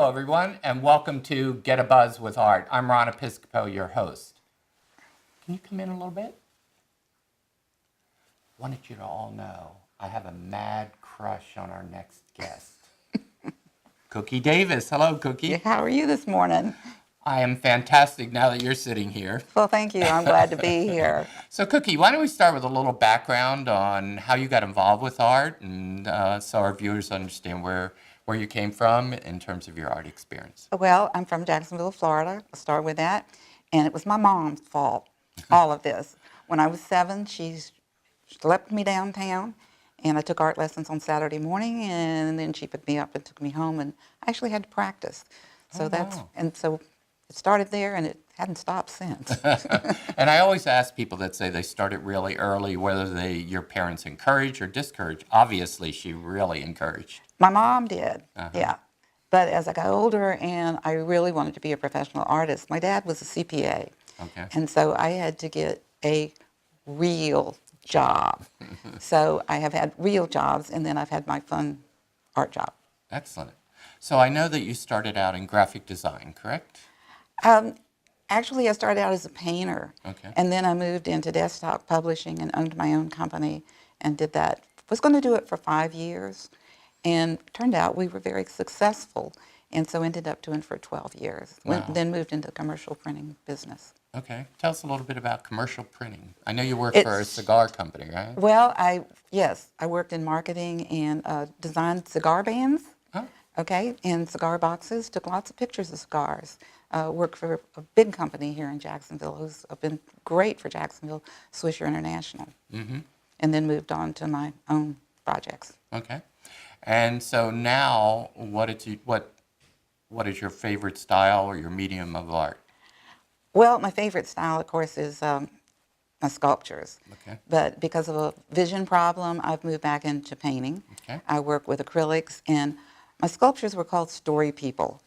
Hello, everyone, and welcome to Get a Buzz with Art. I'm Ron Episcopo, your host. Can you come in a little bit? I wanted you to all know I have a mad crush on our next guest. Cookie Davis. Hello, Cookie. Yeah, how are you this morning? I am fantastic now that you're sitting here. Well, thank you. I'm glad to be here. So, Cookie, why don't we start with a little background on how you got involved with art, and so our viewers understand where you came from in terms of your art experience. Well, I'm from Jacksonville, Florida. I'll start with that. And it was my mom's fault, all of this. When I was 7, she schlepped me downtown, and I took art lessons on Saturday morning, and then she picked me up and took me home, and I actually had to practice. So wow. and so it started there, and it hadn't stopped since. And I always ask people that say they started really early, whether your parents encouraged or discouraged. Obviously, she really encouraged. My mom did, yeah. But as I got older and I really wanted to be a professional artist, my dad was a CPA. Okay. And so I had to get a real job. So I have had real jobs, and then I've had my fun art job. Excellent. So I know that you started out in graphic design, correct? Actually, I started out as a painter. Okay. And then I moved into desktop publishing and owned my own company and did that. Was going to do it for 5 years. And turned out we were very successful, and so ended up doing it for 12 years. Wow. Then moved into the commercial printing business. Okay. Tell us a little bit about commercial printing. I know you work for a cigar company, right? Well, I worked in marketing and designed cigar bands, Oh, okay, and cigar boxes, took lots of pictures of cigars. Worked for a big company here in Jacksonville who's been great for Jacksonville, Swisher International. mm-hmm. And then moved on to my own projects. Okay. And so now, what is your favorite style or your medium of art? Well, my favorite style, of course, is my sculptures. Okay. But because of a vision problem, I've moved back into painting. Okay. I work with acrylics, and my sculptures were called story people.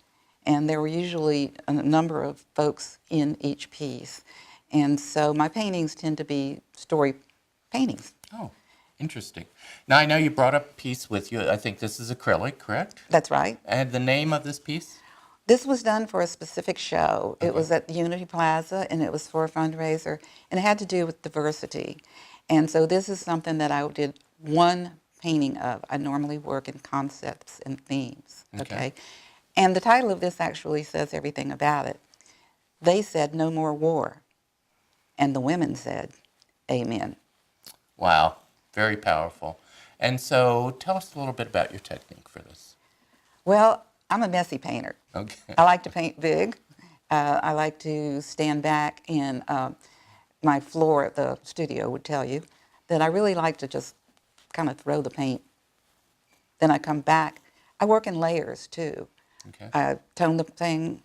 And there were usually a number of folks in each piece. And so my paintings tend to be story paintings. Oh, interesting. Now, I know you brought up a piece with you. I think this is acrylic, correct? That's right. And the name of this piece? This was done for a specific show. Okay. It was at the Unity Plaza, and it was for a fundraiser, and it had to do with diversity. And so this is something that I did one painting of. I normally work in concepts and themes, okay? And the title of this actually says everything about it. They said, "No more war," and the women said, "Amen." Wow, very powerful. And so tell us a little bit about your technique for this. Well, I'm a messy painter. Okay. I like to paint big. I like to stand back, and my floor at the studio would tell you that I really like to just kind of throw the paint. Then I come back. I work in layers, too. Okay. I tone the thing,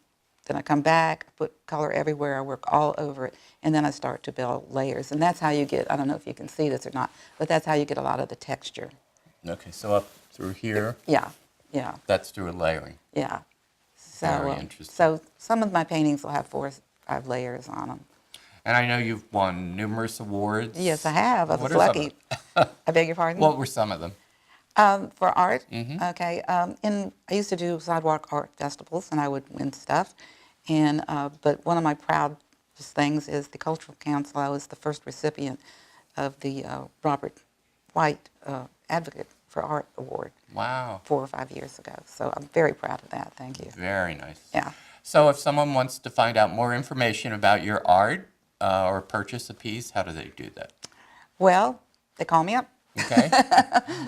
then I come back, put color everywhere, I work all over it, and then I start to build layers. And that's how you get, I don't know if you can see this or not, but that's how you get a lot of the texture. Okay, so up through here, Yeah. that's through a layering. Yeah. So, Very interesting. So some of my paintings will have 4 or 5 layers on them. And I know you've won numerous awards. Yes, I have. I What was are some of lucky. I beg your pardon? What were some of them? For art, Mm-hmm. okay. I used to do sidewalk art festivals, and I would win stuff. And but one of my proudest things is the Cultural Council. I was the first recipient of the Robert White Advocate for Art Award. Wow. 4 or 5 years ago. So I'm very proud of that. Thank you. Very nice. Yeah. So if someone wants to find out more information about your art or purchase a piece, how do they do that? Well, they call me up. Okay.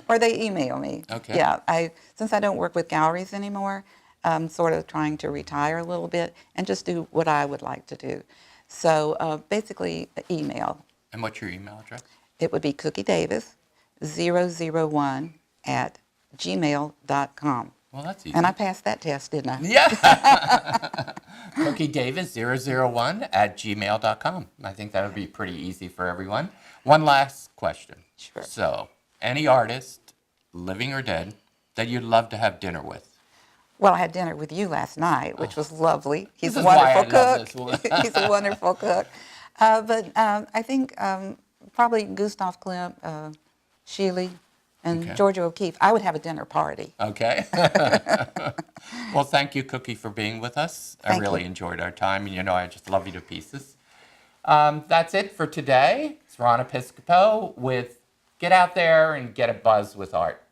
Or they email me. Okay. Yeah, since I don't work with galleries anymore, I'm sort of trying to retire a little bit and just do what I would like to do. So basically, email. And what's your email address? It would be cookiedavis001@gmail.com. Well, that's easy. And I passed that test, didn't I? Yeah. cookiedavis001@gmail.com. I think that would be pretty easy for everyone. One last question. Sure. So, any artist, living or dead, that you'd love to have dinner with? Well, I had dinner with you last night, which was lovely. He's This a is why I wonderful love cook. this one. He's a wonderful cook. But I think probably Gustav Klimt, Sheely, and Okay. Georgia O'Keeffe, I would have a dinner party. Okay. Well, thank you, Cookie, for being with us. I Thank really you. enjoyed our time, and I just love you to pieces. That's it for today. It's Ron Episcopo with Get Out There and Get a Buzz with Art.